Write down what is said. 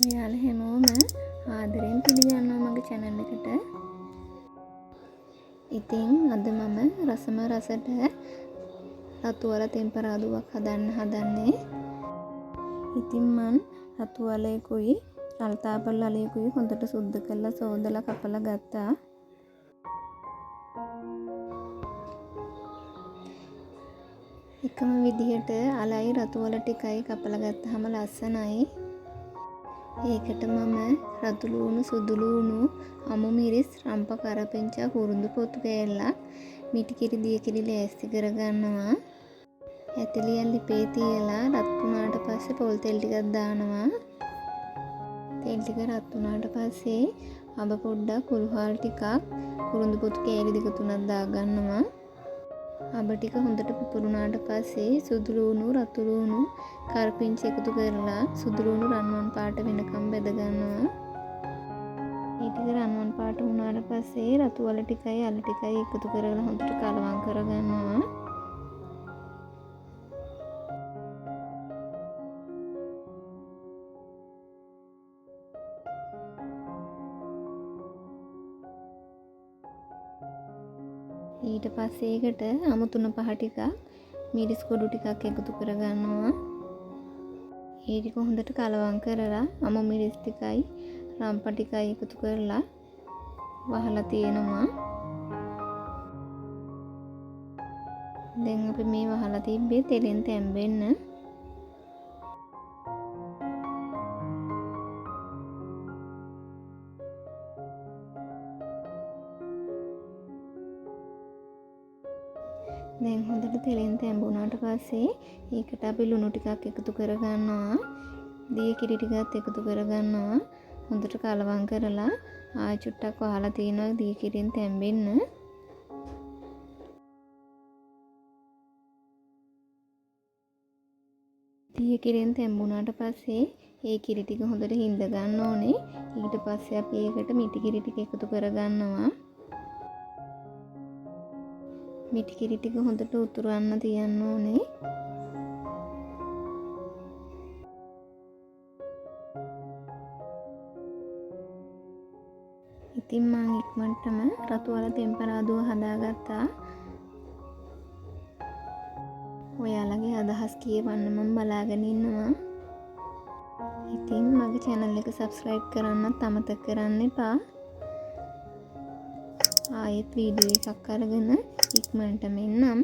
ඔයාලා හැමෝම ආදරෙන් පිළිගන්නවා මගේ channel එකට. ඉතින් අද මම රසම රසට රතු වල තෙම්පරාදුවක් හදන්න හදන්නේ. ඉතින් මම රතු වලේකුයි අල්තාපල් වලේකුයි හොඳට සුද්ධ කරලා සෝදලා කපලා ගත්තා. එකම විදිහට අලයි රතු වල ටිකයි කපලා ගත්තාම ලස්සනයි. ඒකට මම රතු ලුණු සුදු ලුණු අමු මිරිස් රම්ප කරපිංචා කුරුඳු පොතු කෑල්ලක් මිටි කිරි දිය කිරි ලෑස්ති කරගන්නවා. ඇතලියන් ලිපේ තියලා රත් වුණාට පස්සේ පොල් තෙල් ටිකක් දානවා. තෙල් ටික රත් වුණාට පස්සේ අබ පොඩ්ඩක් කුළුහාල් ටිකක් කුරුඳු පොතු කෑලි දෙක තුනක් දාගන්නවා. අබ ටික හොඳට පුපුරුණාට පස්සේ සුදු ලුණු රතු ලුණු කරපිංච එකතු කරලා සුදු ලුණු රන්වන් පාට වෙනකම් බෙද ගන්නවා. මේ ටික රන්වන් පාට වුණාට පස්සේ රතු වල ටිකයි අල ටිකයි එකතු කරලා හොඳට කලවම් කරගන්නවා. ඊට පස්සේ ඒකට අමු තුන පහ ටිකක් මිරිස් කොඩු ටිකක් එකතු කරගන්නවා. ඒ ටික හොඳට කලවම් කරලා අමු මිරිස් ටිකයි රම්ප ටිකයි එකතු කරලා වහලා තියෙනවා. දැන් අපි මේ වහලා තිබ්බේ තෙලෙන් තැම්බෙන්න. දැන් හොඳට තෙලෙන් තැඹුණාට පස්සේ ඒකට අපි ලුණු ටිකක් එකතු කරගන්නවා. දිය කිරි ටිකත් එකතු කරගන්නවා. හොඳට කලවම් කරලා ආයෙ චුට්ටක් වහලා තියනවා දිය කිරින් තැඹෙන්න. දිය කිරින් තැඹුණාට පස්සේ ඒ කිරි ටික හොඳට හිඳ ගන්න ඕනේ. ඊට පස්සේ අපි ඒකට මිටි කිරි ටික එකතු කරගන්නවා. මිටි කිරි ටික හොඳට උතුරවන්න තියන්න ඕනේ. ඉතින් මම ඉක්මනටම රතු වල තෙම්පරාදුව හදාගත්තා. ඔයාලගේ අදහස් කියවන්න මම බලාගෙන ඉන්නවා. ඉතින් මගේ channel එක subscribe කරන්නත් අමතක කරන්න එපා. ආයෙත් වීඩියෝ එකක් අරගෙන ඉක්මනටම එන්නම්.